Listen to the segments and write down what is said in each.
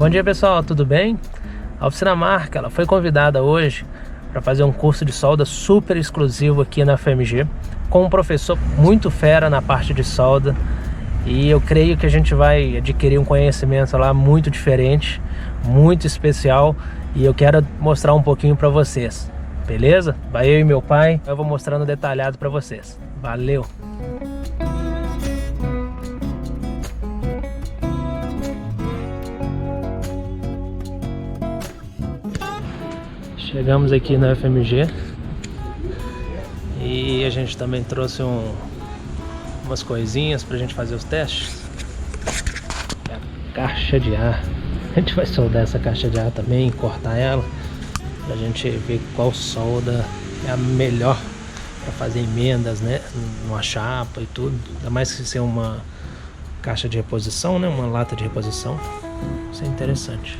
Bom dia pessoal, tudo bem? A Oficina Marca ela foi convidada hoje para fazer um curso de solda super exclusivo aqui na FMG com um professor muito fera na parte de solda, e eu creio que a gente vai adquirir um conhecimento lá muito diferente, muito especial, e eu quero mostrar um pouquinho para vocês, beleza? Vai eu e meu pai, eu vou mostrando detalhado para vocês. Valeu! Chegamos aqui na FMG e a gente também trouxe umas coisinhas pra gente fazer os testes. A caixa de ar. A gente vai soldar essa caixa de ar também, cortar ela, pra gente ver qual solda é a melhor para fazer emendas, né, numa chapa e tudo. Ainda mais que ser uma caixa de reposição, né, uma lata de reposição. Isso é interessante.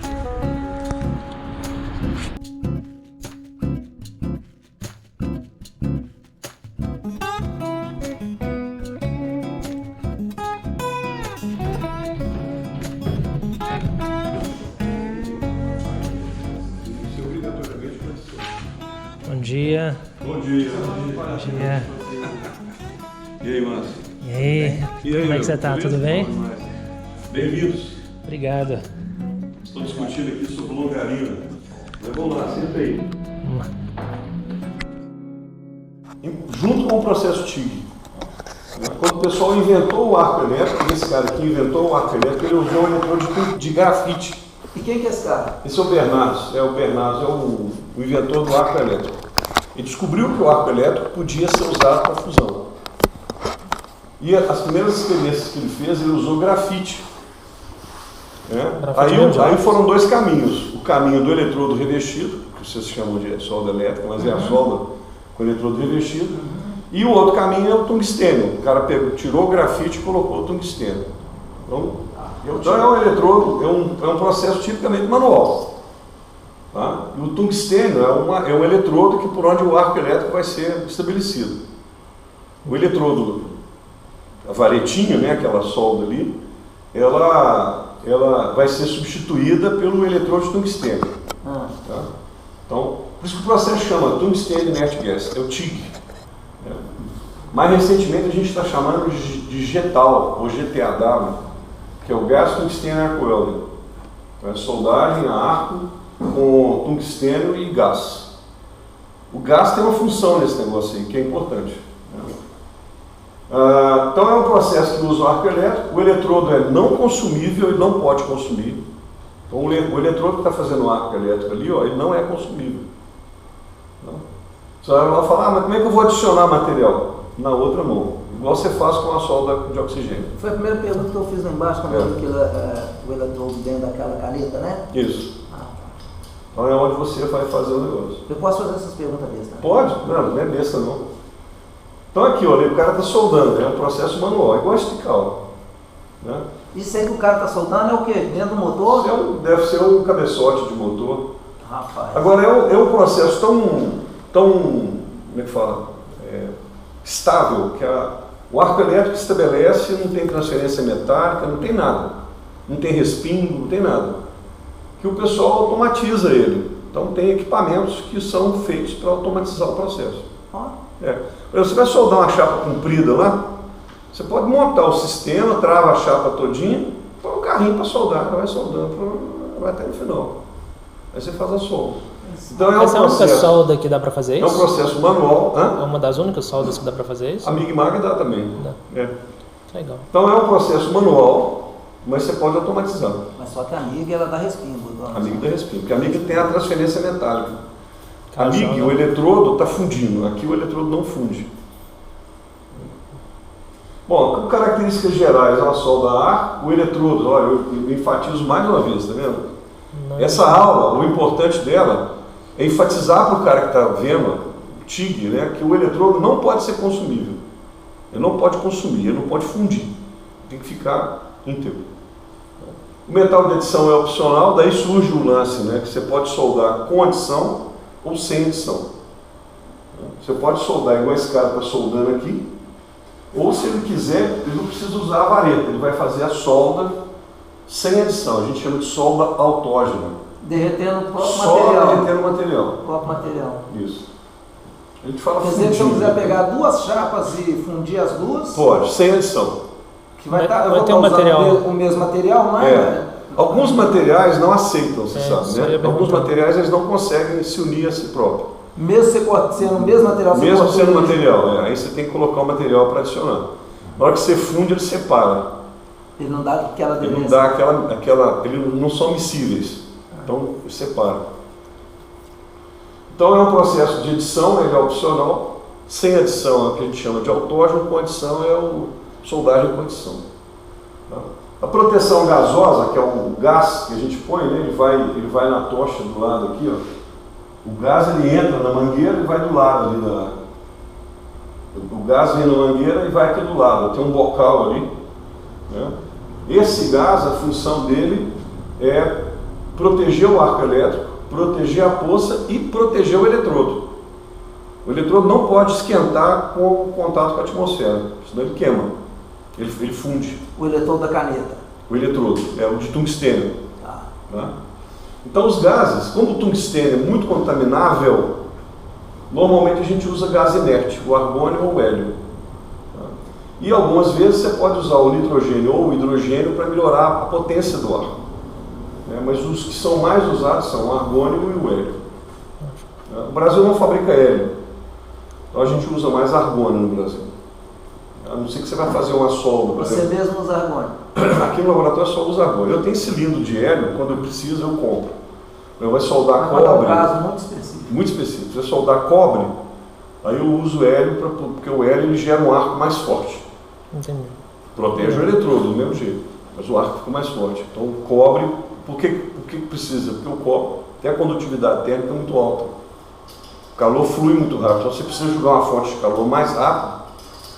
Bom dia. Bom dia. Bom dia. E aí, Márcio? E aí? Como é que você tá? Tudo bem? Bem-vindos. Obrigado. Estamos discutindo aqui sobre longarina. Mas vamos lá, senta aí. Vamos lá. Junto com o processo TIG. Quando o pessoal inventou o arco elétrico, esse cara aqui inventou o arco elétrico, ele usou um eletrodo de grafite. E quem que é esse cara? Esse é o Bernays. O Bernays é o inventor do arco elétrico. Ele descobriu que o arco elétrico podia ser usado para fusão. E as primeiras experiências que ele fez, ele usou grafite. Aí foram dois caminhos. O caminho do eletrodo revestido, que vocês chamam de solda elétrica, mas é a solda com eletrodo revestido. E o outro caminho é o tungstênio. O cara tirou o grafite e colocou o tungstênio. Então é um eletrodo, é um processo tipicamente manual. Tá? E o tungstênio é um eletrodo que por onde o arco elétrico vai ser estabelecido. O eletrodo, a varetinha, né, aquela solda ali, ela vai ser substituída pelo eletrodo de tungstênio. Tá? Então, por isso que o processo chama Tungsten Inert Gas, é o TIG. Mais recentemente a gente está chamando de GTAW, ou GTAW, que é o gás tungstênio arco welding. Então é soldagem a arco com tungstênio e gás. O gás tem uma função nesse negócio aí, que é importante. Então é um processo que usa o arco elétrico. O eletrodo é não consumível e não pode consumir. Então o eletrodo que está fazendo o arco elétrico ali, ó, ele não é consumível. Você vai falar, mas como é que eu vou adicionar material? Na outra mão, igual você faz com a solda de oxigênio. Foi a primeira pergunta que eu fiz lá embaixo, quando eu vi o eletrodo dentro daquela caneta, né? Isso. Então é onde você vai fazer o negócio. Eu posso fazer essas perguntas besta? Pode? Não é besta não. Então aqui, olha, o cara está soldando, é um processo manual, igual estical. Né? Isso aí que o cara está soldando é o quê? Dentro do motor? Deve ser um cabeçote de motor. Rapaz. Agora é um processo tão como é que fala? Estável, que o arco elétrico estabelece, não tem transferência metálica, não tem nada. Não tem respingo, não tem nada. Que o pessoal automatiza ele. Então tem equipamentos que são feitos para automatizar o processo. Você vai soldar uma chapa comprida lá, você pode montar o sistema, trava a chapa todinha, põe um carrinho para soldar, vai soldando, vai até no final. Aí você faz a solda. Então Essa é a única solda que dá para fazer isso? É um processo manual. É uma das únicas soldas que dá para fazer isso? A Mig Mag dá também. Dá. Legal. Então é um processo manual, mas você pode automatizar. Mas só que a Mig ela dá respingo. A Mig dá respingo, porque a Mig tem a transferência metálica. A Mig, o eletrodo está fundindo, aqui o eletrodo não funde. Bom, com características gerais, ela solda a ar, o eletrodo, olha, eu enfatizo mais uma vez, tá vendo? Essa aula, o importante dela é enfatizar para o cara que está vendo, TIG, né, que o eletrodo não pode ser consumível. Ele não pode consumir, ele não pode fundir. Tem que ficar íntegro. O metal de adição é opcional, daí surge o lance, né, que você pode soldar com adição ou sem adição. Você pode soldar igual esse cara está soldando aqui, ou se ele quiser, ele não precisa usar a vareta, ele vai fazer a solda sem adição, a gente chama de solda autógena. Derretendo o próprio Só material. derretendo o material. O próprio material. Isso. A gente fala Quer dizer que se eu fundindo. quiser pegar duas chapas e fundir as duas, Pode, sem adição. que vai Vai eu vou ter estar um material. usando o mesmo material, mas Alguns materiais não aceitam, você isso sabe, aí é né? bem Alguns importante. materiais eles não conseguem se unir a si próprio. mesmo você sendo o mesmo material, você Mesmo cortou sendo ele. material, aí você tem que colocar o material para adicionar. Na hora que você funde, ele separa. Ele não dá aquela Ele não aderência. dá aquela, eles não são miscíveis. Então, separa. Então, é um processo de adição, ele é opcional. Sem adição é o que a gente chama de autógeno, com adição é o soldagem com adição. Tá? A proteção gasosa, que é o gás que a gente põe, né, ele vai na tocha do lado aqui, ó. O gás ele entra na mangueira e vai do lado ali o gás vem na mangueira e vai aqui do lado. Tem um bocal ali, né? Esse gás, a função dele é proteger o arco elétrico, proteger a poça e proteger o eletrodo. O eletrodo não pode esquentar com o contato com a atmosfera, senão ele queima, ele funde. O eletrodo da caneta. O eletrodo, é o de tungstênio. Tá. Tá? Então os gases, como o tungstênio é muito contaminável, normalmente a gente usa gás inerte, o argônio ou o hélio. Tá? E algumas vezes você pode usar o nitrogênio ou o hidrogênio para melhorar a potência do ar. Né? Mas os que são mais usados são o argônio e o hélio. Tá? O Brasil não fabrica hélio, então a gente usa mais argônio no Brasil. A não ser que você vai fazer uma solda, por Você exemplo. mesmo usa argônio. Aqui no laboratório só usa argônio. Eu tenho cilindro de hélio, quando eu preciso eu compro. Eu vou soldar Mas é um cobre. caso muito específico. Muito específico. Se eu soldar cobre, aí eu uso hélio, porque o hélio ele gera um arco mais forte. Entendi. Protege o eletrodo do mesmo jeito, mas o arco fica mais forte. Então o cobre, por que precisa? Porque o cobre tem a condutividade térmica muito alta. O calor flui muito rápido. Então você precisa jogar uma fonte de calor mais rápido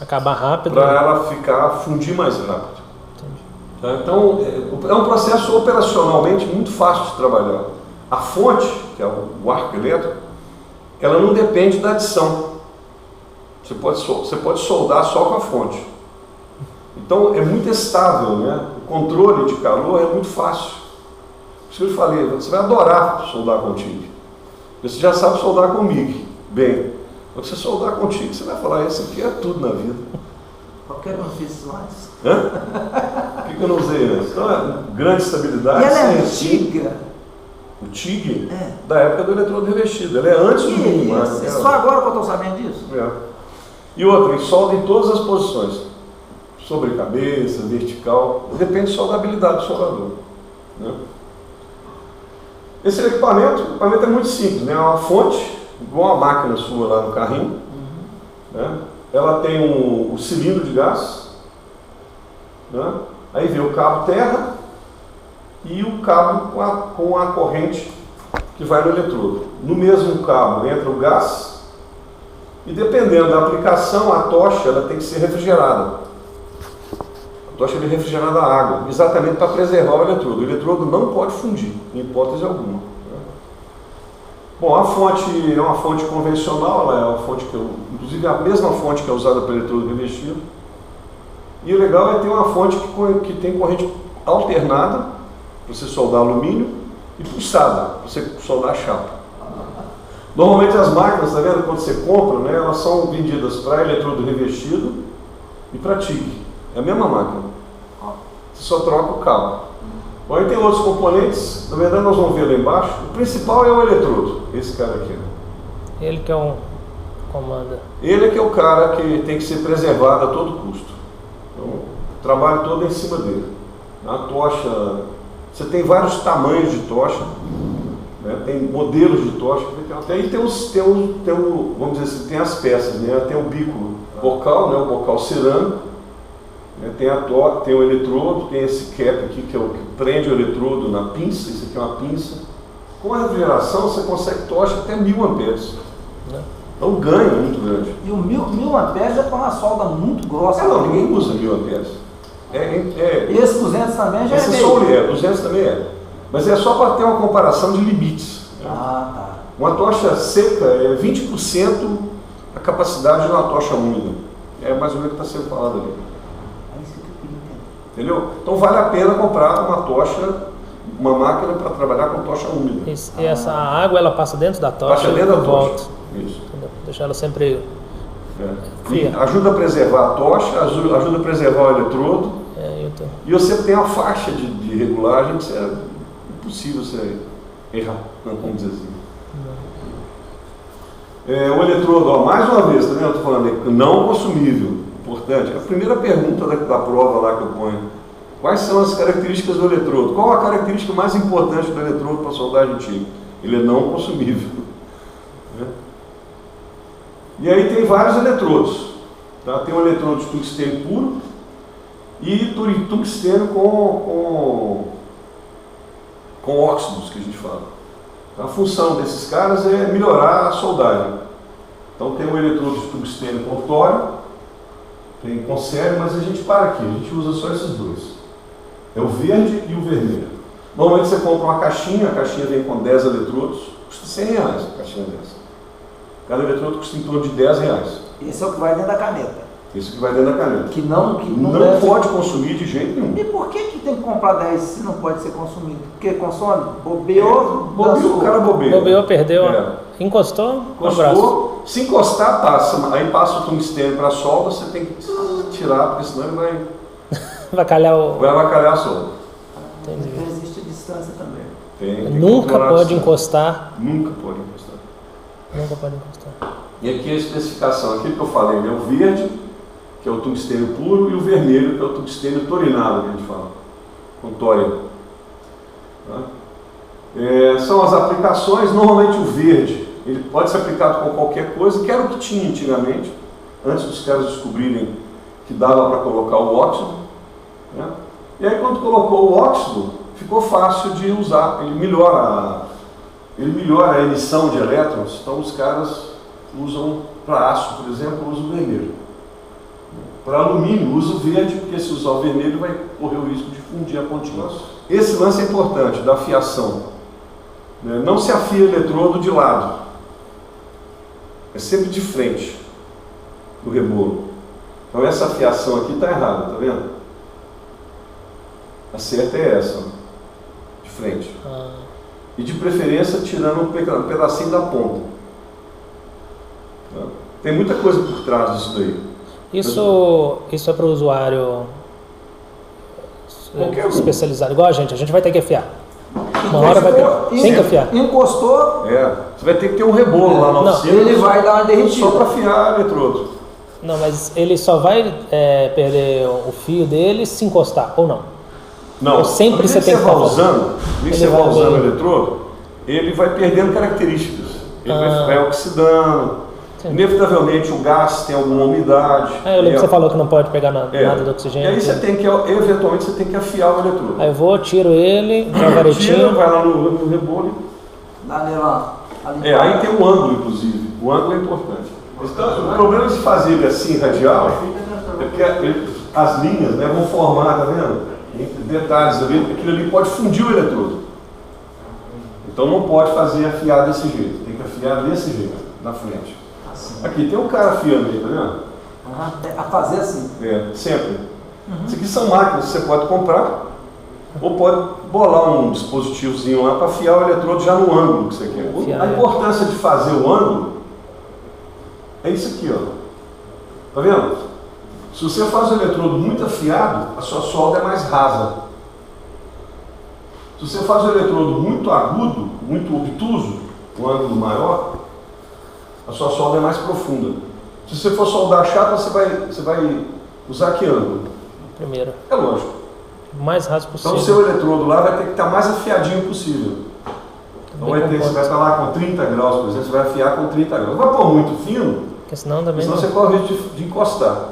Acabar rápido. para ela fundir mais rápido. Tá? Então é um processo operacionalmente muito fácil de trabalhar. A fonte, que é o arco elétrico, ela não depende da adição. Você pode soldar só com a fonte. Então é muito estável, né? O controle de calor é muito fácil. Por isso que eu falei, você vai adorar soldar com TIG. Você já sabe soldar com MIG. Bem, quando você soldar com TIG, você vai falar, isso aqui é tudo na vida. Por que eu não fiz mais? Hã? Por que eu não usei antes? Então é grande estabilidade. E ela é sem- antiga. O TIG, É. da época do eletrodo revestido. Ele é antes do Que mundo, isso? né? Só agora que eu estou sabendo disso? É. E outra, ele solda em todas as posições. Sobre cabeça, vertical. Depende só da habilidade do soldador. Né? Esse equipamento é muito simples, né? É uma fonte, igual a máquina sua lá no carrinho. Né? Ela tem o cilindro de gás. Né? Aí vem o cabo terra e o cabo com a corrente que vai no eletrodo. No mesmo cabo entra o gás e dependendo da aplicação, a tocha ela tem que ser refrigerada. A tocha é refrigerada a água, exatamente para preservar o eletrodo. O eletrodo não pode fundir, em hipótese alguma. Bom, a fonte é uma fonte convencional, ela é uma fonte inclusive é a mesma fonte que é usada para o eletrodo revestido. E o legal é ter uma fonte que tem corrente alternada, para você soldar alumínio, e pulsada, para você soldar a chapa. Normalmente as máquinas, tá vendo, quando você compra, né, elas são vendidas para eletrodo revestido e para TIG. É a mesma máquina. Você só troca o cabo. Bom, aí tem outros componentes, na verdade nós vamos ver lá embaixo. O principal é o eletrodo, esse cara aqui. Ele que é um comanda. Ele é que é o cara que tem que ser preservado a todo custo. Então, o trabalho todo é em cima dele. A tocha, você tem vários tamanhos de tocha, né? Tem modelos de tocha. Aí vamos dizer assim, tem as peças, né? Tem o bico bocal, né? O bocal cerâmico, né? Tem o eletrodo, tem esse cap aqui que é o que prende o eletrodo na pinça. Isso aqui é uma pinça. Com a refrigeração você consegue tocha até 1000 amperes. Então o ganho é muito grande. E o 1000 amperes é para uma solda muito grossa. Não, ninguém usa 1000 amperes. Esse 200 também já Esse é só meio. 200 também é. Mas é só para ter uma comparação de limites. Ah, tá. Uma tocha seca é 20% a capacidade de uma tocha úmida. É mais ou menos o que está sendo falado ali. É isso que eu queria entender. Entendeu? Então vale a pena comprar uma tocha, uma máquina para trabalhar com tocha úmida. E essa água ela passa dentro da tocha? Passa dentro da tocha. Volta. Isso. Entendeu? Deixar ela sempre E ajuda a preservar a tocha, ajuda a preservar o eletrodo. E você tem uma faixa de regulagem que é impossível você errar, vamos dizer assim. O eletrodo, ó, mais uma vez, tá vendo? Eu estou falando aí, não consumível, importante. A primeira pergunta da prova lá que eu ponho: quais são as características do eletrodo? Qual a característica mais importante do eletrodo para a soldagem antiga? Ele é não consumível. Né? E aí tem vários eletrodos. Tá? Tem um eletrodo de tungstênio puro e tungstênio com óxidos, que a gente fala. A função desses caras é melhorar a soldagem. Então tem um eletrodo de tungstênio com tório, tem com sério, mas a gente para aqui, a gente usa só esses dois. É o verde e o vermelho. Normalmente você compra uma caixinha, a caixinha vem com 10 eletrodos, custa R$100 a caixinha dessa. Cada eletrodo custa em torno de R$10. Esse é o que vai dentro da caneta. Esse que vai dentro da caneta. Que não pode consumir de jeito nenhum. E por que tem que comprar 10 se não pode ser consumido? Porque consome? Bobeou? O cara bobeou. Bobeou, perdeu. Encostou? Se encostar, passa. Aí passa o tungstênio para a solda, você tem que tirar, porque senão ele vai... vai avacalhar a solda. Entendi. Então existe a distância também. Tem Nunca pode encostar. Nunca pode encostar. Nunca pode encostar. E aqui a especificação, aquilo que eu falei, é o verde, que é o tungstênio puro, e o vermelho, que é o tungstênio torinado, que a gente fala, com tório. Tá? São as aplicações. Normalmente o verde, ele pode ser aplicado com qualquer coisa, que era o que tinha antigamente, antes dos caras descobrirem que dava para colocar o óxido. Né? E aí quando colocou o óxido, ficou fácil de usar, ele melhora a emissão de elétrons. Então os caras usam, para aço, por exemplo, usam o vermelho. Para alumínio, usa o verde, porque se usar o vermelho vai correr o risco de fundir a pontinha. Esse lance é importante, da afiação. Não se afia eletrodo de lado. É sempre de frente do rebolo. Então essa afiação aqui está errada, tá vendo? A certa é essa, ó, de frente. E de preferência tirando um pedacinho da ponta. Tá? Tem muita coisa por trás disso daí. Isso é para o usuário especializado, igual a gente vai ter que afiar. Uma hora vai ter. Tem que afiar. Encostou. Você vai ter que ter um rebolo lá na oficina. Ele vai dar uma derretida. Só para afiar eletrodo. Não, mas ele só vai perder o fio dele se encostar, ou não? Não. Ou sempre você tem que estar usando. Você vai usando o eletrodo, ele vai perdendo características. Ele vai oxidando. Inevitavelmente o gás tem alguma umidade. Eu lembro que você falou que não pode pegar nada do oxigênio. E aí você tem que, eventualmente, você tem que afiar o eletrodo. Aí eu vou, tiro ele, varetinho. Vai lá no rebolo. Dá nele lá. Aí tem o ângulo, inclusive. O ângulo é importante. Então, o problema de fazer ele assim, radial, é porque as linhas vão formar, tá vendo? Detalhes ali, aquilo ali pode fundir o eletrodo. Então não pode fazer afiar desse jeito. Tem que afiar desse jeito, na frente. Aqui tem um cara afiando aí, tá vendo? A fazer assim. Sempre. Isso aqui são máquinas que você pode comprar, ou pode bolar um dispositivozinho lá para afiar o eletrodo já no ângulo que você quer. A importância de fazer o ângulo é isso aqui, ó. Tá vendo? Se você faz o eletrodo muito afiado, a sua solda é mais rasa. Se você faz o eletrodo muito agudo, muito obtuso, um ângulo maior, a sua solda é mais profunda. Se você for soldar chapa, você vai usar que ângulo? Primeiro. É lógico. O mais raso possível. Então o seu eletrodo lá vai ter que estar mais afiadinho possível. Então você vai estar lá com 30 graus, por exemplo, você vai afiar com 30 graus. Não vai pôr muito fino, porque senão você corre o risco de encostar.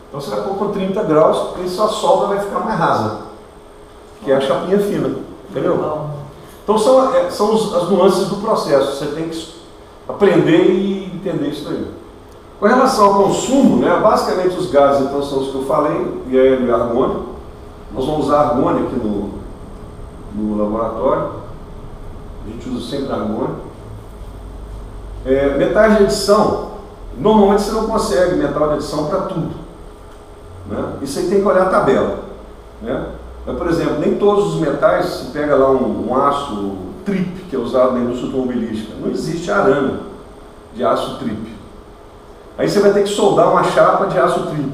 Então você vai pôr com 30 graus, porque sua solda vai ficar mais rasa. Que é a chapinha fina. Entendeu? Então são as nuances do processo. Você tem que aprender e entender isso daí. Com relação ao consumo, basicamente os gases então são os que eu falei, e aí o argônio. Nós vamos usar argônio aqui no laboratório. A gente usa sempre argônio. Metais de adição, normalmente você não consegue metal de adição para tudo. Isso aí tem que olhar a tabela. né? Mas, por exemplo, nem todos os metais, se pega lá um aço trip, que é usado na indústria automobilística, não existe arame de aço trip. Aí você vai ter que soldar uma chapa de aço trip.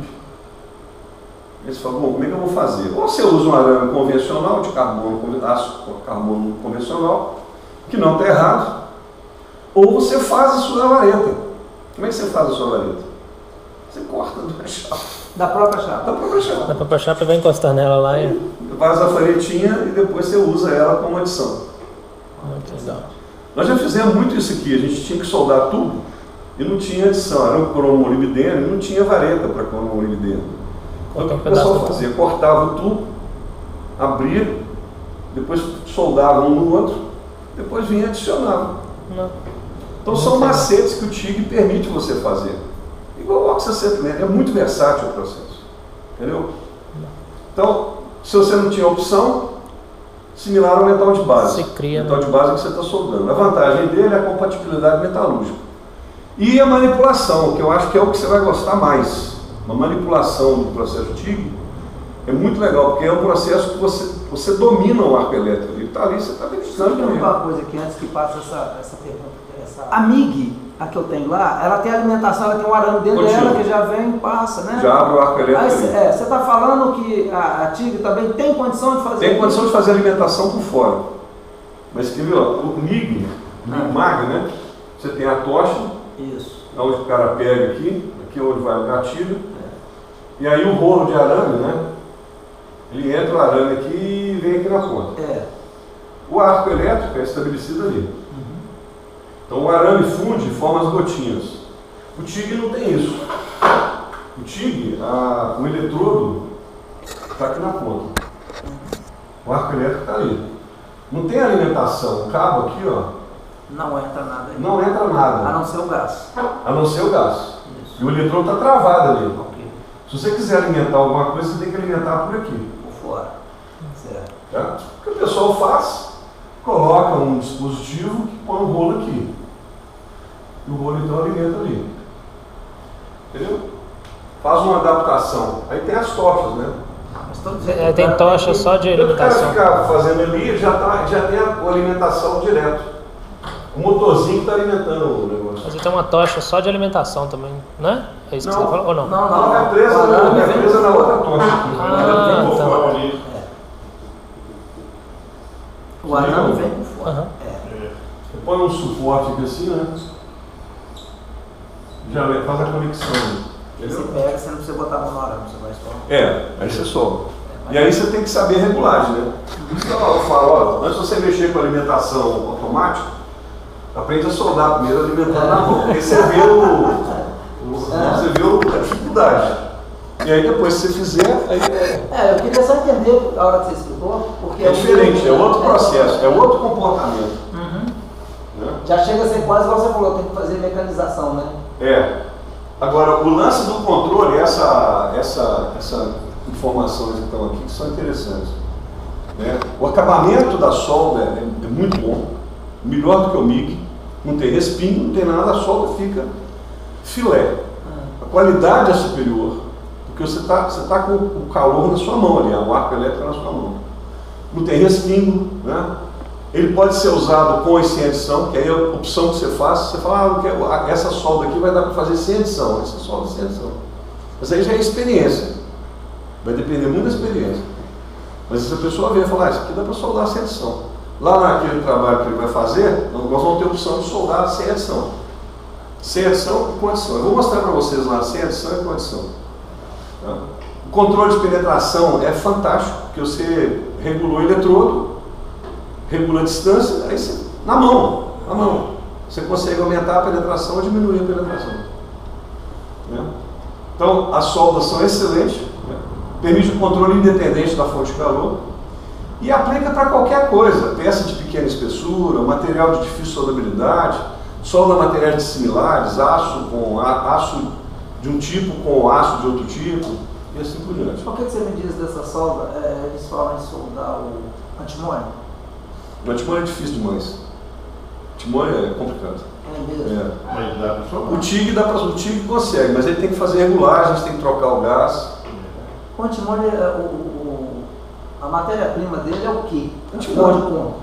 Aí você fala, bom, como é que eu vou fazer? Ou você usa um arame convencional, de carbono, aço carbono convencional, que não está errado, ou você faz a sua vareta. Como é que você faz a sua vareta? Você corta da chapa. Da própria chapa? Da própria chapa. Da própria chapa e vai encostar nela lá e... Faz a varetinha e depois você usa ela como adição. Muito legal. Nós já fizemos muito isso aqui, a gente tinha que soldar tudo e não tinha adição, era um cromolibdeno e não tinha vareta para cromolibdeno. Então o que o pessoal fazia? Cortava o tubo, abria, depois soldava um no outro, depois vinha e adicionava. Então são macetes que o TIG permite você fazer. Igual o oxacetileno, é muito versátil o processo. Entendeu? Então, se você não tinha opção, similar ao metal de base. Se cria, o metal de base é que você está soldando. A vantagem dele é a compatibilidade metalúrgica. E a manipulação, que eu acho que é o que você vai gostar mais. A manipulação do processo TIG é muito legal, porque é um processo que você domina o arco elétrico. Ele está ali, você está verificando. Deixa eu perguntar uma coisa aqui antes que passe essa pergunta. A MIG, a que eu tenho lá, ela tem alimentação, ela tem um arame dentro dela que já vem e passa, né? Já abre o arco elétrico. Você está falando que a TIG também tem condição de fazer? Tem condição de fazer alimentação por fora. Mas quer ver, o MIG, MAG, né? Você tem a tocha, isso, onde o cara pega aqui é onde vai o gatilho, e aí o rolo de arame, né? Ele entra o arame aqui e vem aqui na ponta. O arco elétrico é estabelecido ali. Então o arame funde e forma as gotinhas. O TIG não tem isso. O TIG, o eletrodo está aqui na ponta. O arco elétrico está ali. Não tem alimentação. O cabo aqui, ó. Não entra nada aí. Não entra nada. A não ser o gás. A não ser o gás. Isso. E o eletrodo está travado ali. Ok. Se você quiser alimentar alguma coisa, você tem que alimentar por aqui. Por fora. Certo. Tá? O que o pessoal faz? Coloca um dispositivo que põe o rolo aqui. E o rolo então alimenta ali. Entendeu? Faz uma adaptação. Aí tem as tochas, né? Tem tocha só de alimentação. O cara ficar fazendo ali, já tem a alimentação direto. O motorzinho está alimentando o negócio. Mas tem uma tocha só de alimentação também, né? É isso que você falou ou não? Não, é presa na outra tocha aqui. Então. O arame vem por fora. Você põe um suporte aqui assim, né? Já faz a conexão. Você pega, você não precisa botar a mão no arame, você vai só. Aí você sobe. E aí você tem que saber a regulagem, né? Por isso que eu falo, antes de você mexer com a alimentação automática, aprende a soldar primeiro alimentando na mão. Porque você vê a dificuldade. E aí depois se você fizer, aí eu queria só entender a hora que você explicou, porque é diferente, é outro processo, é outro comportamento. Né? Já chega a ser quase igual você falou, tem que fazer mecanização, né? Agora, o lance do controle, essa informações que estão aqui, que são interessantes. Né? O acabamento da solda é muito bom, melhor do que o MIG, não tem respingo, não tem nada, a solda fica filé. A qualidade é superior, porque você tá com o calor na sua mão ali, o arco elétrico na sua mão. Não tem respingo, né? Ele pode ser usado com e sem adição, que aí é a opção que você faz. Você fala, essa solda aqui vai dar para fazer sem adição, essa solda sem adição. Mas aí já é experiência. Vai depender muito da experiência. Mas se a pessoa vier e falar, isso aqui dá para soldar sem adição. Lá naquele trabalho que ele vai fazer, nós vamos ter a opção de soldar sem adição. Sem adição e com adição. Eu vou mostrar para vocês lá, sem adição e com adição. Tá? O controle de penetração é fantástico, porque você regulou o eletrodo, regula a distância, aí você, na mão, você consegue aumentar a penetração ou diminuir a penetração. Né? Então, as soldas são excelentes, né? Permite o controle independente da fonte de calor e aplica para qualquer coisa, peça de pequena espessura, material de difícil soldabilidade, solda materiais dissimilares, aço de um tipo com aço de outro tipo e assim por diante. Por que você me diz dessa solda? Eles falam em soldar o antimônio? O antimônio é difícil demais. O antimônio é complicado. Mesmo? Mas dá para soldar. O TIG consegue, mas ele tem que fazer regulagens, tem que trocar o gás. O antimônio, A matéria-prima dele é o quê? Antimônio.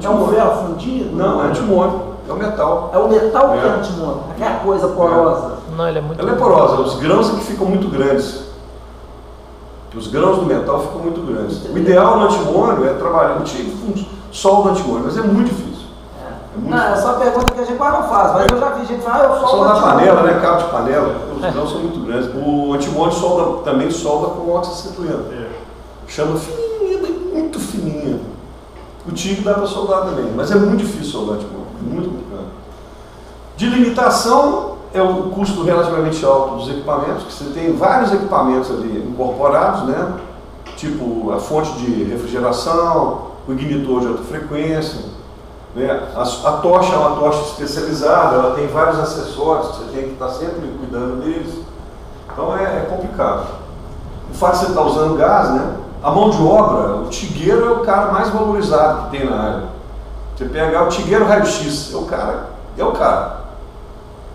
É um ferro fundido? Não, é antimônio. É o metal. É o metal que é antimônio. Aquela coisa porosa. Não, ele é muito... Ela é porosa. Os grãos é que ficam muito grandes. Os grãos do metal ficam muito grandes. O ideal no antimônio é trabalhar com solda antimônio, mas é muito difícil. Não, é só a pergunta que a gente quase não faz, mas eu já vi gente falar, eu solda na panela, né? Cabo de panela. Os grãos são muito grandes. O antimônio também solda com oxi-acetileno. Chama fininha, muito fininha. O tigre dá para soldar também, mas é muito difícil soldar antimônio. Muito complicado. De limitação é o custo relativamente alto dos equipamentos, que você tem vários equipamentos ali incorporados, né? Tipo a fonte de refrigeração, o ignitor de alta frequência, né? A tocha é uma tocha especializada, ela tem vários acessórios, você tem que estar sempre cuidando deles. Então é complicado. O fato de você estar usando gás, né? A mão de obra, o tigueiro é o cara mais valorizado que tem na área. Você pegar o tigueiro raio-x, é o cara.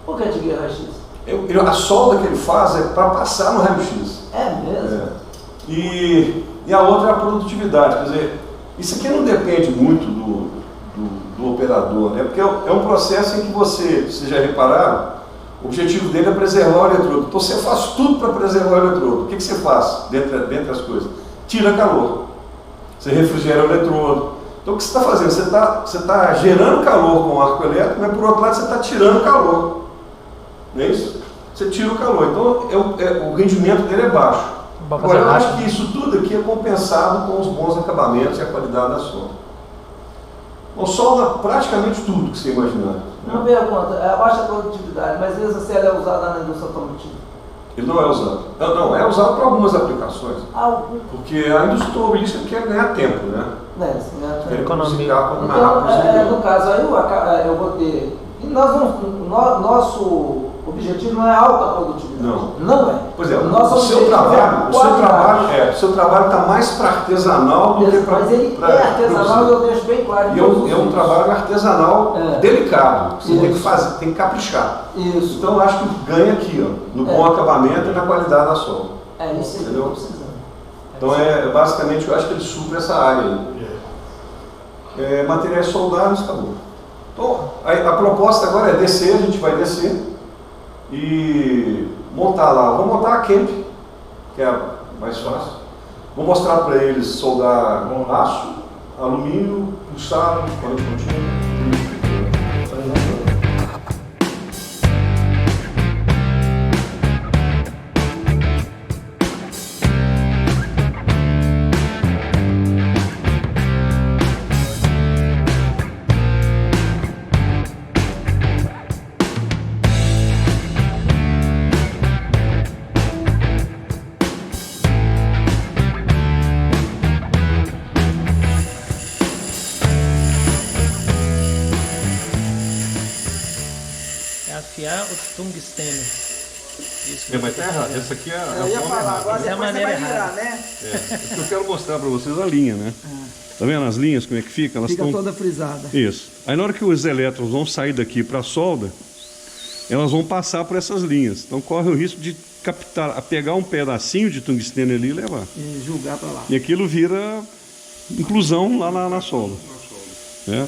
Por que tigueiro raio-x? A solda que ele faz é para passar no raio-x. É mesmo? E a outra é a produtividade. Quer dizer, isso aqui não depende muito do operador, né? Porque é um processo em que vocês já repararam, o objetivo dele é preservar o eletrodo. Então você faz tudo para preservar o eletrodo. O que você faz dentre as coisas? Tira calor. Você refrigera o eletrodo. Então o que você está fazendo? Você está gerando calor com o arco elétrico, mas por outro lado você está tirando calor. Não é isso? Você tira o calor. Então o rendimento dele é baixo. Agora eu acho que isso tudo aqui é compensado com os bons acabamentos e a qualidade da solda. Bom, solda praticamente tudo que você imaginar. Uma pergunta, é a baixa produtividade, mas às vezes ela é usada na indústria automotiva? Ele não é usado. Não, é usado para algumas aplicações. Porque a indústria automobilística quer ganhar tempo, né? Quer economia. Então, no caso aí, eu vou ter... Nosso objetivo não é alta produtividade. Não é. Pois é, o seu trabalho está mais para artesanal do que para... Mas ele é artesanal, eu deixo bem claro. E é um trabalho artesanal delicado. Você tem que fazer, tem que caprichar. Isso. Então eu acho que ganha aqui, ó, no bom acabamento e na qualidade da solda. É isso que eu estou precisando. Então basicamente eu acho que ele supre essa área aí. Materiais soldados, acabou. Então a proposta agora é descer, a gente vai descer e montar lá. Vou montar a camp, que é a mais fácil. Vou mostrar para eles soldar aço, alumínio, pulsado, corrente contínua. Afiar o tungstênio. Isso. Mas tá errado. Essa aqui é eu ia falar, agora essa é a maneira errada. Né? Isso que eu quero mostrar para vocês a linha, né? Tá vendo as linhas, como é que fica? Elas fica toda frisada. Isso. Aí na hora que os elétrons vão sair daqui para a solda, elas vão passar por essas linhas. Então corre o risco de pegar um pedacinho de tungstênio ali e levar. E jogar para lá. E aquilo vira inclusão lá na solda.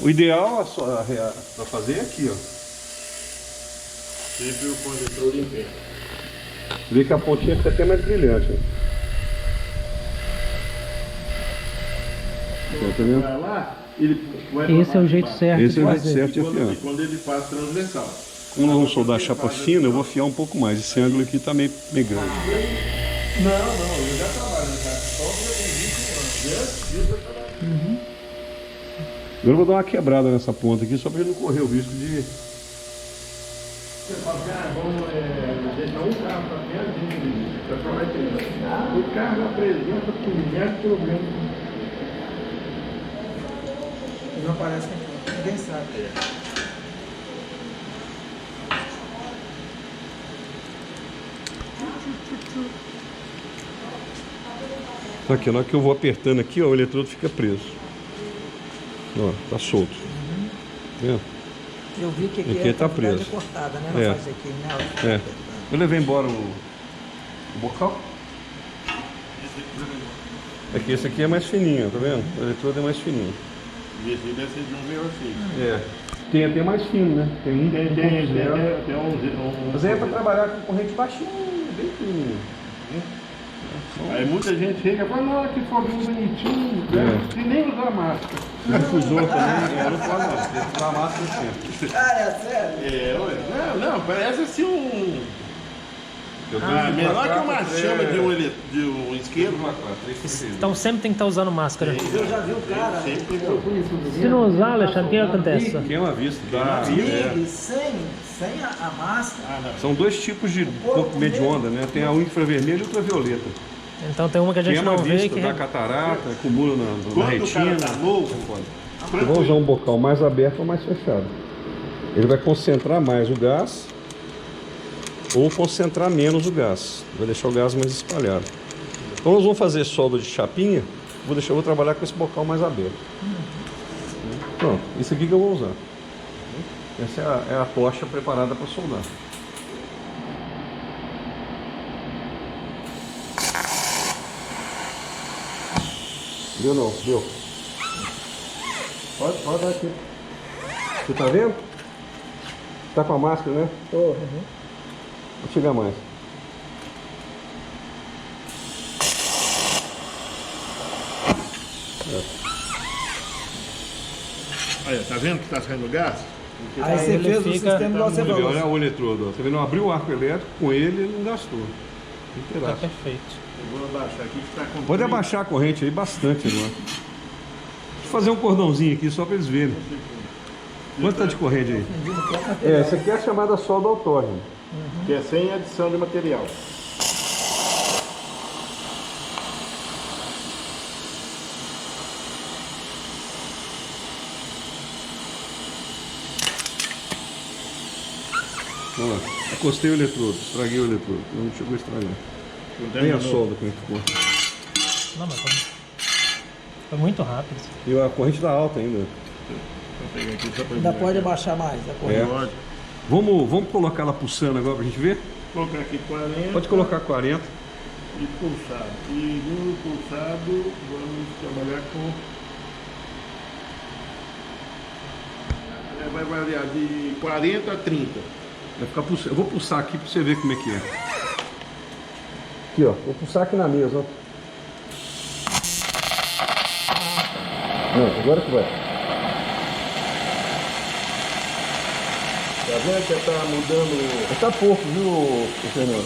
O ideal para fazer é aqui, ó. Sempre o condutor em pé. Vê que a pontinha fica até mais brilhante. Tá vendo? Lá, esse é o jeito certo. Esse é o jeito certo de afiar. Quando ele faz transversal. Como nós vamos soldar chapa fina, eu vou afiar um pouco mais. Esse ângulo aqui tá meio grande. Não, eu já trabalho nessa solda com 20 anos. Agora eu vou dar uma quebrada nessa ponta aqui, só para ele não correr o risco de... Você fala, vamos deixar um carro para dentro para prometer. O carro apresenta diversos problemas. Não aparece ninguém sabe. Aqui, na hora que eu vou apertando aqui, ó, o eletrodo fica preso. Ó, tá solto. Tá vendo? Eu vi que aqui tá preso. Cortada, né? Não faz aqui, né? Eu levei embora o bocal. É que esse aqui é mais fininho, tá vendo? O eletrodo é mais fininho. E esse deve ser de 1,6. É. Tem até mais fino, né? Tem um Tem Mas aí é pra trabalhar com corrente baixinha, bem fininho. Aí muita gente chega e fala, não, que foguinho bonitinho, né? E nem usar máscara. Difusor também, não pode não, tem que usar máscara sempre. Ah, é sério? É, ué. Não, parece assim um... menor que uma chama de um isqueiro. Então sempre tem que estar usando máscara. Eu já vi o cara, eu conheci o Se não usar, Alexandre, o que acontece? Queima a vista, dá. Amigo, sem a máscara. São dois tipos de comprimento de onda, né? Tem a infravermelha e a ultravioleta. Então tem uma que a gente Queima não a vê vista, que... dá catarata, acumula na Quando retina. o cara tá novo, Eu vou usar um bocal mais aberto ou mais fechado. Ele vai concentrar mais o gás ou concentrar menos o gás. Vai deixar o gás mais espalhado. Então nós vamos fazer solda de chapinha. Vou trabalhar com esse bocal mais aberto. Pronto, isso aqui que eu vou usar. Essa é a tocha preparada para soldar. Deu não? Deu. Pode dar aqui. Você tá vendo? Tá com a máscara, né? Tô. Vou chegar mais. Olha, tá vendo que tá saindo gás? Aí você ele fez o fica- sistema igual você falou. Olha o eletrodo, ó. Tá vendo? Abriu o arco elétrico, com ele não gastou. Tá Inteiraço. perfeito. Eu vou abaixar aqui que tá com... Pode abaixar a corrente aí bastante agora. Deixa eu fazer um cordãozinho aqui só para eles verem. Quanto tá de corrente aí? Essa aqui é a chamada solda autógena. Que é sem adição de material. Olha lá, encostei o eletrodo, estraguei o eletrodo. Não chegou a estragar. Nem a solda como é que ficou. Não, mas foi muito rápido. E a corrente tá alta ainda. Vou pegar aqui só pra Ainda ver. pode abaixar mais a corrente. Pode. Vamos colocar ela pulsando agora pra gente ver? Vou colocar aqui 40. Pode colocar 40. E pulsado. E no pulsado vamos trabalhar com... Vai variar de 40 a 30. Vai ficar pulsando. Eu vou pulsar aqui pra você ver como é que é. Aqui, ó. Vou pulsar aqui na mesa, ó. Não, agora que vai. Tá vendo que tá mudando? Tá pouco, viu, Fernando?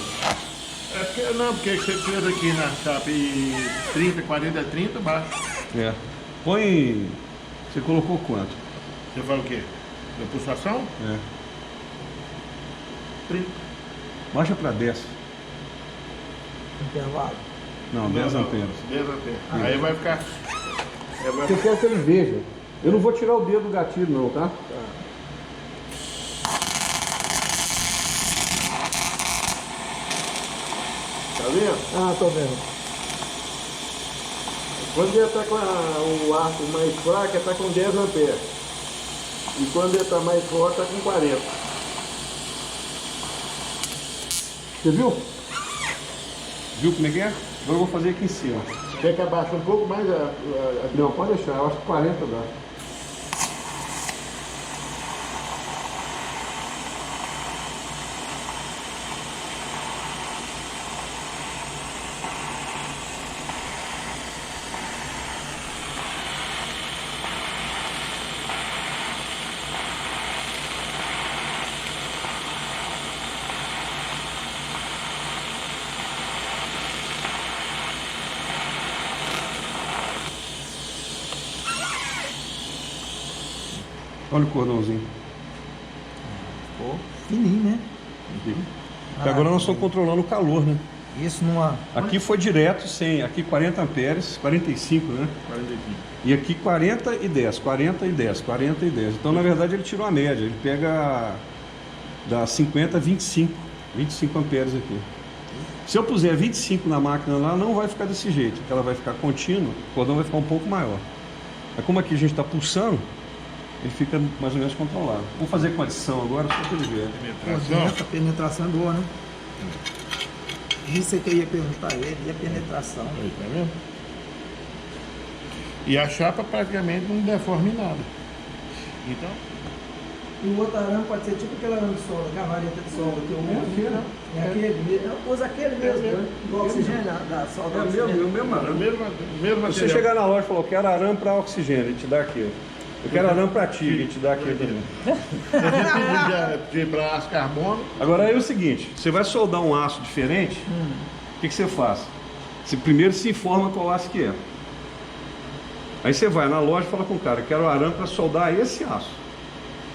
É porque, não, porque você fez aqui na chapa e 30, 40, 30, baixa. É. Põe. Você colocou quanto? Você fala o quê? Da pulsação? É. 30. Baixa pra 10. Intervalo. Não, 10 amperes. 10 amperes. Aí vai ficar... Eu quero que ele veja. Eu não vou tirar o dedo do gatilho não, tá? Tá vendo? Ah, tô vendo. Quando ele está com o arco mais fraco, ele está com 10 amperes. E quando ele está mais forte, está com 40. Você viu? Viu como é que é? Agora eu vou fazer aqui em cima. Quer que abaixe um pouco mais Não, pode deixar. Eu acho que 40 dá. Olha o cordãozinho. Pô, fininho, né? Porque agora nós estamos controlando o calor, né? Isso numa... Aqui foi direto 100, aqui 40 amperes, 45, né? 45. E aqui 40 e 10, 40 e 10, 40 e 10. Então, na verdade, ele tirou a média. Ele pega da 50 a 25 amperes aqui. Se eu puser 25 na máquina lá, não vai ficar desse jeito, porque ela vai ficar contínua, o cordão vai ficar um pouco maior. Mas como aqui a gente está pulsando, ele fica mais ou menos controlado. Vou fazer com adição agora, só para ele ver. Essa penetração é boa, né? Isso é que eu ia perguntar a ele, e a penetração. Aí, tá vendo? E a chapa praticamente não deforma em nada. Então... E o outro arame pode ser tipo aquele arame de solda, que a vareta de solda que eu uso. É aquele mesmo. Usa aquele mesmo, do oxigênio, da solda. É o mesmo arame. Mesmo Se você chegar na loja e falar, eu quero arame para oxigênio, ele te dá aqui. Eu quero arame para tigre, ele te dá aqui também. Se pedir para aço carbono... Agora aí é o seguinte, você vai soldar um aço diferente, o que você faz? Você primeiro se informa qual aço que é. Aí você vai na loja e fala com o cara, quero arame para soldar esse aço.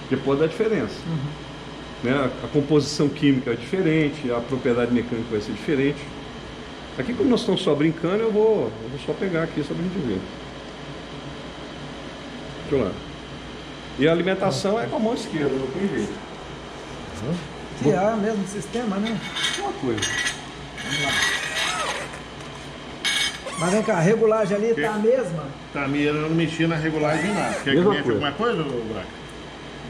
Depois dá diferença. Né? A composição química é diferente, a propriedade mecânica vai ser diferente. Aqui, como nós estamos só brincando, eu vou só pegar aqui só para a gente ver. Deixa eu lá. E a alimentação é com a mão esquerda, não tem jeito. Que é o mesmo sistema, né? Uma coisa. Vamos lá. Mas vem cá, a regulagem ali tá a mesma? Tá, eu não mexi na regulagem de nada. Quer que Mesma mexa coisa. alguma coisa, Braca?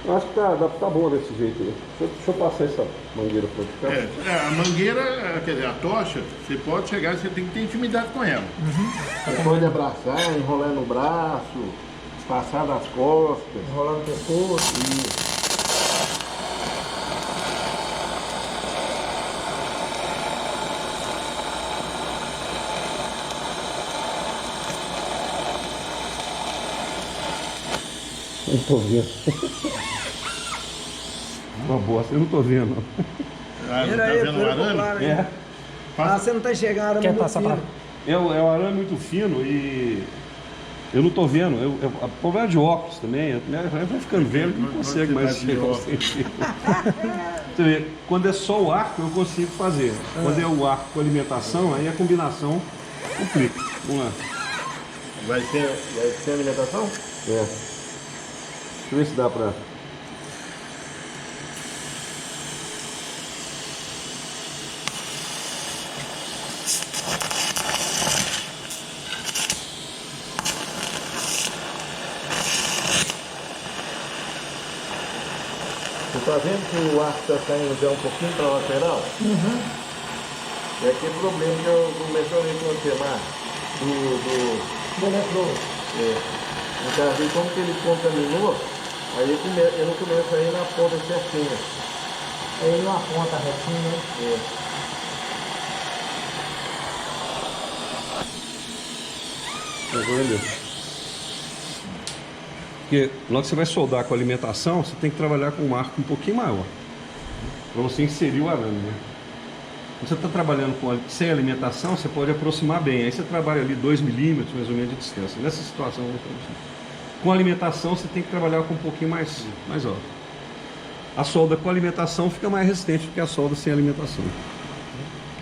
Eu acho que tá bom desse jeito aí. Deixa eu passar essa mangueira para cá. A mangueira, quer dizer, a tocha, você pode chegar, você tem que ter intimidade com ela. Você pode abraçar, enrolar no braço, passar nas costas. Enrolar no pescoço. Não tô vendo. Uma bosta, eu não tô vendo. Ah, não Vira tá aí, vendo o arame? claro aí. É. Ah, você não tá enxergando Quer muito passar fino. pra... É um arame muito fino e eu não tô vendo. O problema de óculos também, vai ficando velho, não consegue mais Quantidade de Você vê, quando é só o arco eu consigo fazer. Quando é o arco com alimentação, aí a combinação complica. Vamos lá. Vai ser alimentação? É. Deixa eu ver se dá pra... Você tá vendo que o arco está saindo já um pouquinho para a lateral? É aquele problema que eu mencionei com você lá, do eletrodo. Então, assim, como que ele contaminou, aí ele não começa a ir na ponta certinha. Aí uma ponta retinha, né? Porque na hora que você vai soldar com alimentação, você tem que trabalhar com um arco um pouquinho maior, para você inserir o arame, né? Quando você está trabalhando sem alimentação, você pode aproximar bem. Aí você trabalha ali 2 milímetros mais ou menos de distância. Nessa situação, com alimentação, você tem que trabalhar com um pouquinho mais alto. A solda com alimentação fica mais resistente do que a solda sem alimentação.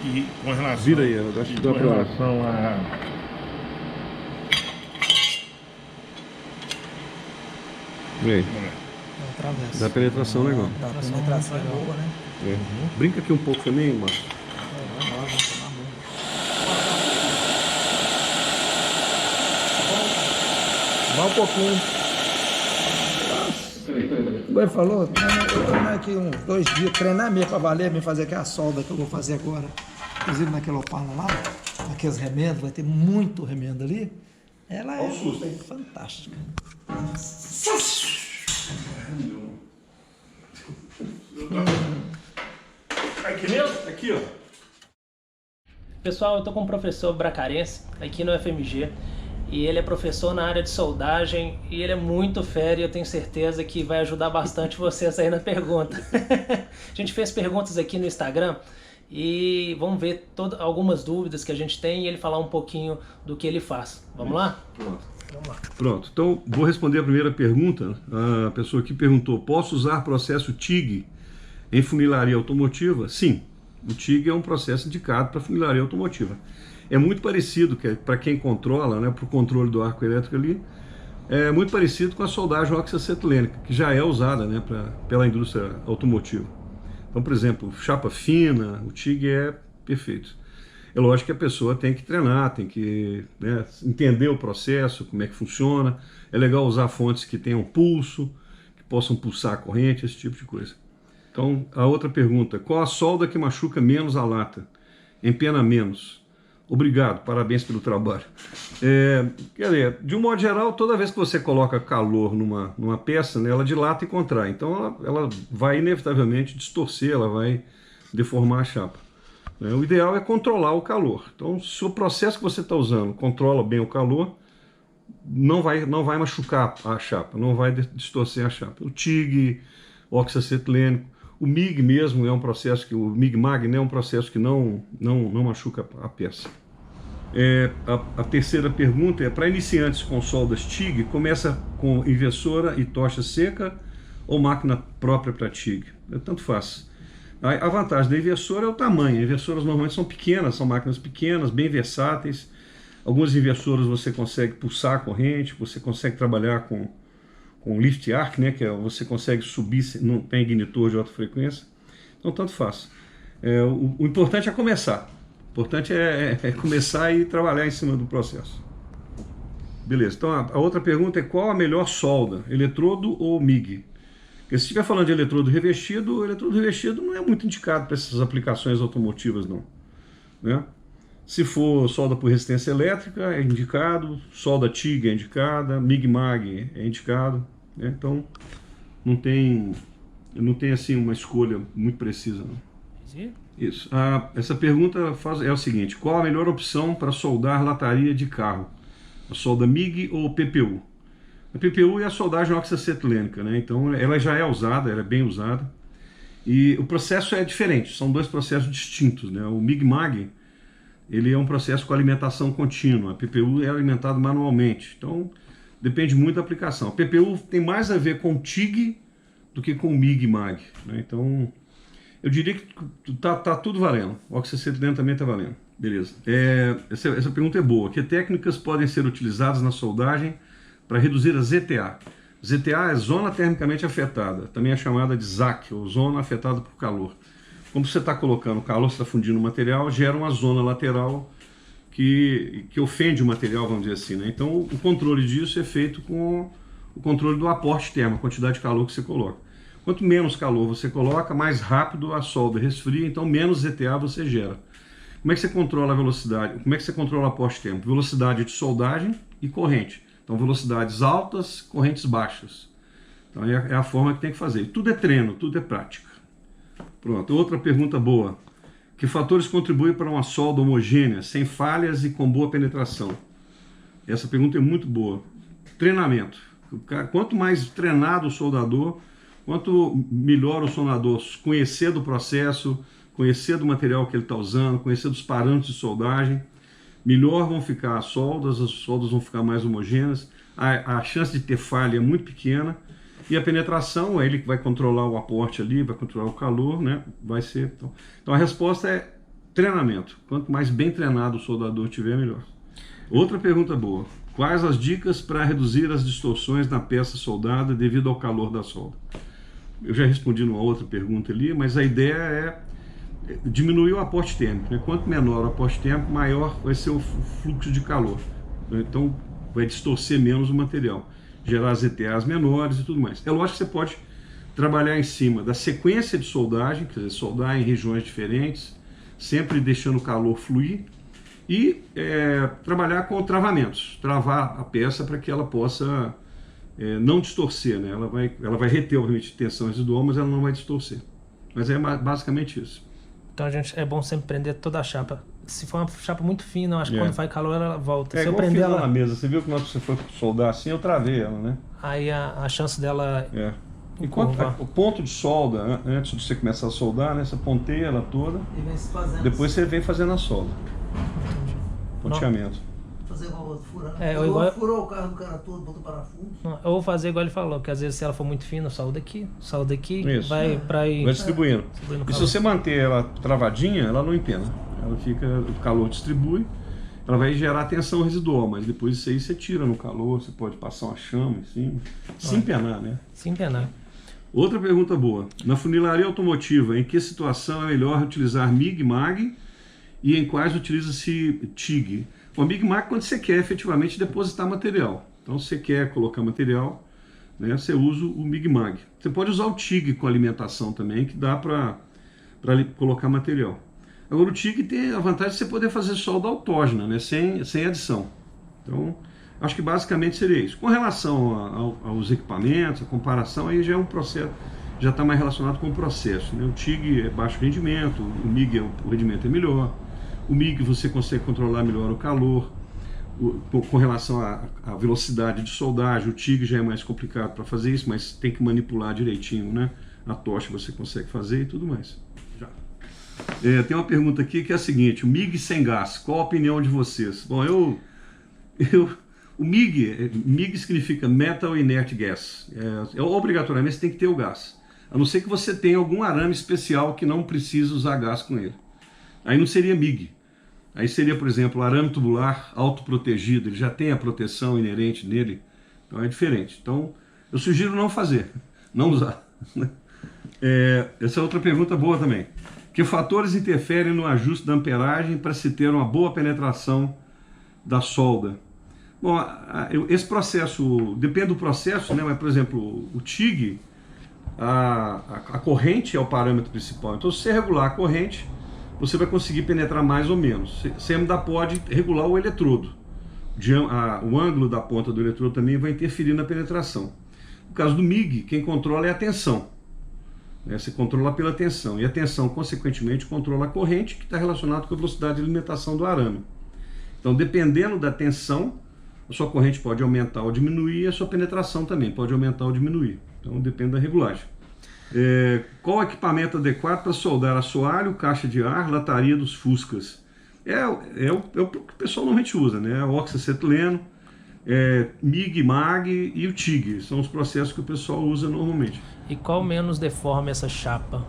E com relação... Vira aí, eu acho que dá com pra... relação a... Vem aí. Atravessa. Dá penetração legal. Da penetração é boa, né? É. Brinca aqui um pouco também, Márcio. Vai um pouquinho. Igual ele falou, eu treinar aqui uns 2 dias, treinar mesmo pra valer, me fazer aquela solda que eu vou fazer agora. Inclusive naquela opala lá, aqueles remendos, vai ter muito remendo ali. Ela é fantástica. Aqui mesmo? Aqui, ó. Pessoal, eu tô com um professor bracarense aqui no FMG e ele é professor na área de soldagem e ele é muito fera e eu tenho certeza que vai ajudar bastante vocês aí na pergunta. A gente fez perguntas aqui no Instagram e vamos ver algumas dúvidas que a gente tem e ele falar um pouquinho do que ele faz. Vamos lá? Pronto. Vamos lá. Pronto, então vou responder a primeira pergunta. A pessoa que perguntou, posso usar processo TIG em funilaria automotiva? Sim, o TIG é um processo indicado para funilaria automotiva. É muito parecido, para quem controla, né, para o controle do arco elétrico ali, é muito parecido com a soldagem oxiacetilênica, que já é usada, né, pela indústria automotiva. Então, por exemplo, chapa fina, o TIG é perfeito. É lógico que a pessoa tem que treinar, tem que, né, entender o processo, como é que funciona. É legal usar fontes que tenham pulso, que possam pulsar a corrente, esse tipo de coisa. Então, a outra pergunta, qual a solda que machuca menos a lata? Empena menos? Obrigado, parabéns pelo trabalho. Quer dizer, de um modo geral, toda vez que você coloca calor numa peça, né, ela dilata e contrai. Então ela vai inevitavelmente distorcer, ela vai deformar a chapa. O ideal é controlar o calor. Então, se o processo que você está usando controla bem o calor, não vai machucar a chapa, não vai distorcer a chapa. O TIG, óxido acetilênico, o MIG mesmo é um processo que, o MIG-MAG, né, é um processo que não machuca a peça. A terceira pergunta é, para iniciantes com soldas TIG, começa com inversora e tocha seca ou máquina própria para TIG? Tanto faz. A vantagem da inversora é o tamanho. Inversoras normalmente são pequenas, são máquinas pequenas, bem versáteis. Algumas inversoras você consegue pulsar a corrente, você consegue trabalhar com lift arc, né, que você consegue subir, não tem ignitor de alta frequência. Então tanto faz. O importante é começar. O importante é começar e trabalhar em cima do processo. Beleza, então a outra pergunta é qual a melhor solda, eletrodo ou MIG? Porque se estiver falando de eletrodo revestido, o eletrodo revestido não é muito indicado para essas aplicações automotivas, não. Né? Se for solda por resistência elétrica, é indicado, solda TIG é indicada, MIG-MAG é indicado, né? Então não tem assim uma escolha muito precisa, não. Isso. Essa pergunta é o seguinte: qual a melhor opção para soldar lataria de carro? A solda MIG ou PPU? A PPU é a soldagem oxacetilênica, né? Então ela já é usada, ela é bem usada. E o processo é diferente, são dois processos distintos, né? O MIG-MAG, ele é um processo com alimentação contínua, a PPU é alimentada manualmente, então depende muito da aplicação. A PPU tem mais a ver com TIG do que com MIG-MAG, né? Então eu diria que tá tudo valendo, o oxacetileno também está valendo. Beleza. Essa pergunta é boa. Que técnicas podem ser utilizadas na soldagem para reduzir a ZTA? ZTA é zona termicamente afetada, também é chamada de ZAC, ou zona afetada por calor. Como você está colocando calor, você está fundindo o material, gera uma zona lateral que ofende o material, vamos dizer assim, né? Então o controle disso é feito com o controle do aporte térmico, a quantidade de calor que você coloca. Quanto menos calor você coloca, mais rápido a solda resfria, então menos ZTA você gera. Como é que você controla a velocidade? Como é que você controla o aporte térmico? Velocidade de soldagem e corrente. Então velocidades altas, correntes baixas. Então é a forma que tem que fazer. Tudo é treino, tudo é prática. Pronto, outra pergunta boa. Que fatores contribuem para uma solda homogênea, sem falhas e com boa penetração? Essa pergunta é muito boa. Treinamento. Quanto mais treinado o soldador, quanto melhor o soldador conhecer do processo, conhecer do material que ele está usando, conhecer dos parâmetros de soldagem, melhor vão ficar as soldas vão ficar mais homogêneas, a chance de ter falha é muito pequena, e a penetração é ele que vai controlar o aporte ali, vai controlar o calor, né? Vai ser. Então a resposta é treinamento. Quanto mais bem treinado o soldador tiver, melhor. Outra pergunta boa. Quais as dicas para reduzir as distorções na peça soldada devido ao calor da solda? Eu já respondi numa outra pergunta ali, mas a ideia é diminuir o aporte térmico, né? Quanto menor o aporte térmico, maior vai ser o fluxo de calor. Então vai distorcer menos o material, gerar ZTAs menores e tudo mais. É lógico que você pode trabalhar em cima da sequência de soldagem, quer dizer, soldar em regiões diferentes, sempre deixando o calor fluir, e trabalhar com travamentos, travar a peça para que ela possa não distorcer, né? Ela vai reter, obviamente, tensão residual, mas ela não vai distorcer. Mas é basicamente isso. Então é bom sempre prender toda a chapa. Se for uma chapa muito fina, eu acho que quando faz calor ela volta. Se eu prender ela na mesa, você viu que quando você foi soldar assim, eu travei ela, né? Aí a chance dela Enquanto o ponto de solda, antes de você começar a soldar, né, você ponteia ela toda, depois você vem fazendo a solda. Ponteamento. Fazer igual furar. Furou o carro do cara todo, botou parafuso. Eu vou fazer igual ele falou, que às vezes se ela for muito fina, solda aqui, vai para ir. Vai distribuindo. E se você manter ela travadinha, ela não empena. Ela fica, o calor distribui, ela vai gerar tensão residual, mas depois isso aí você tira no calor, você pode passar uma chama em cima, se empenar, né? Se empenar. Outra pergunta boa. Na funilaria automotiva, em que situação é melhor utilizar MIG-MAG e em quais utiliza-se TIG? O MIG-MAG quando você quer efetivamente depositar material. Então, se você quer colocar material, né, você usa o MIG-MAG. Você pode usar o TIG com alimentação também, que dá para colocar material. Agora o TIG tem a vantagem de você poder fazer solda autógena, né? sem adição. Então, acho que basicamente seria isso. Com relação aos equipamentos, a comparação, aí já é um processo, já está mais relacionado com o processo, né? O TIG é baixo rendimento, o MIG o rendimento é melhor, o MIG você consegue controlar melhor o calor, com relação à velocidade de soldagem, o TIG já é mais complicado para fazer isso, mas tem que manipular direitinho, né? A tocha você consegue fazer e tudo mais. Já. Tem uma pergunta aqui que é a seguinte: o MIG sem gás, qual a opinião de vocês? Bom, o MIG significa Metal Inert Gas. Obrigatoriamente você tem que ter o gás. A não ser que você tenha algum arame especial que não precisa usar gás com ele. Aí não seria MIG. Aí seria, por exemplo, arame tubular autoprotegido. Ele já tem a proteção inerente nele. Então é diferente. Então eu sugiro não fazer, não usar. Essa é outra pergunta boa também. Que fatores interferem no ajuste da amperagem para se ter uma boa penetração da solda? Bom, esse processo, depende do processo, né? Mas, por exemplo, o TIG, a corrente é o parâmetro principal. Então, se você regular a corrente, você vai conseguir penetrar mais ou menos. Você ainda pode regular o eletrodo. O ângulo da ponta do eletrodo também vai interferir na penetração. No caso do MIG, quem controla é a tensão. Você controla pela tensão. E a tensão, consequentemente, controla a corrente, que está relacionada com a velocidade de alimentação do arame. Então, dependendo da tensão, a sua corrente pode aumentar ou diminuir, e a sua penetração também pode aumentar ou diminuir. Então, depende da regulagem. Qual o equipamento adequado para soldar assoalho, caixa de ar, lataria dos Fuscas? É o que o pessoal normalmente usa, né? O oxacetileno, MIG, MAG e o TIG. São os processos que o pessoal usa normalmente. E qual menos deforma essa chapa?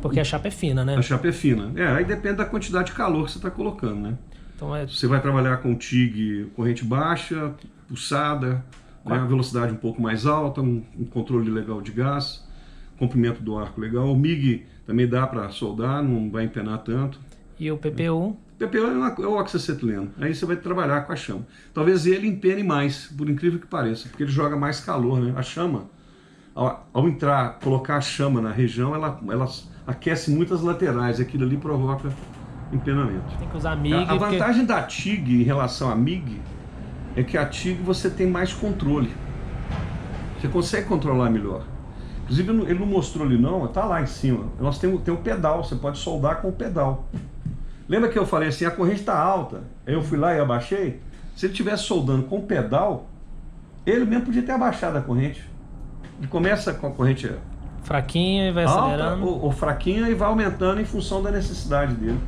Porque a chapa é fina, né? A chapa é fina. Aí depende da quantidade de calor que você está colocando, né? Então você vai trabalhar com TIG, corrente baixa, pulsada, né? A velocidade um pouco mais alta, um controle legal de gás, comprimento do arco legal. O MIG também dá para soldar, não vai empenar tanto. E o PPU? PPU é o oxacetileno. Aí você vai trabalhar com a chama. Talvez ele empene mais, por incrível que pareça, porque ele joga mais calor, né? A chama, ao entrar, colocar a chama na região, ela aquece muitas laterais. Aquilo ali provoca empenamento. Tem que usar MIG. A vantagem da TIG em relação à MIG é que a TIG você tem mais controle. Você consegue controlar melhor. Inclusive ele não mostrou ali não, tá lá em cima. Nós temos o pedal, você pode soldar com o pedal. Lembra que eu falei assim, a corrente está alta, aí eu fui lá e abaixei? Se ele estivesse soldando com o pedal, ele mesmo podia ter abaixado a corrente. Ele começa com a corrente fraquinha e vai acelerando. Ou fraquinha e vai aumentando em função da necessidade dele.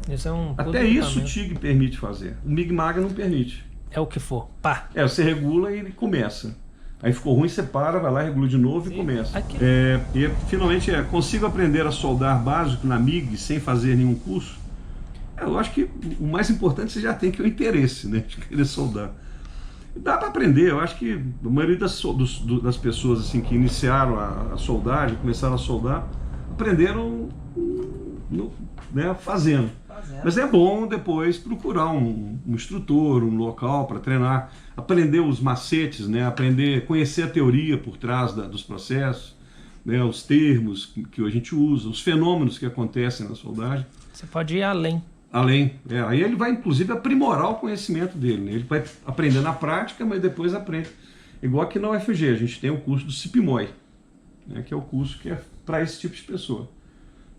Isso é até isso o TIG permite fazer. O MIG-MAG não permite. É o que for. Pá. Você regula e ele começa. Aí ficou ruim, você para, vai lá, regula de novo e começa. E finalmente consigo aprender a soldar básico na MIG sem fazer nenhum curso? Eu acho que o mais importante você já tem que o interesse, né, de querer soldar. Dá para aprender, eu acho que a maioria das pessoas assim, que iniciaram a soldagem, começaram a soldar, aprenderam né, fazendo. Mas é bom depois procurar um instrutor, um local para treinar, aprender os macetes, né, conhecer a teoria por trás dos processos, né, os termos que a gente usa, os fenômenos que acontecem na soldagem. Você pode ir além. Aí ele vai inclusive aprimorar o conhecimento dele, né? Ele vai aprender na prática, mas depois aprende. Igual aqui na UFG, a gente tem o curso do CIPMOI, né? Que é o curso que é para esse tipo de pessoa.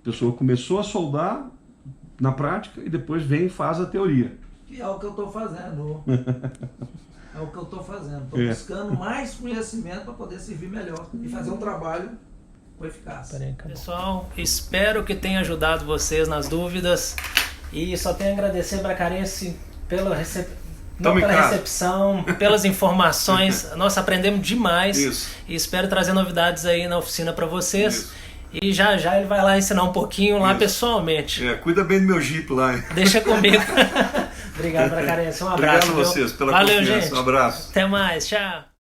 A pessoa começou a soldar na prática e depois vem e faz a teoria. Que é o que eu estou fazendo. É o que eu estou fazendo. Estou buscando mais conhecimento para poder servir melhor e fazer um trabalho com eficácia. Pessoal, espero que tenha ajudado vocês nas dúvidas. E só tenho a agradecer para Carense pela recepção, pelas informações. Nós aprendemos demais. Isso. E espero trazer novidades aí na oficina para vocês. Isso. E já ele vai lá ensinar um pouquinho lá pessoalmente. Cuida bem do meu Jeep lá, hein? Deixa comigo. Obrigado, Carense. Um abraço. Obrigado a vocês pela confiança. Gente. Um abraço. Até mais. Tchau.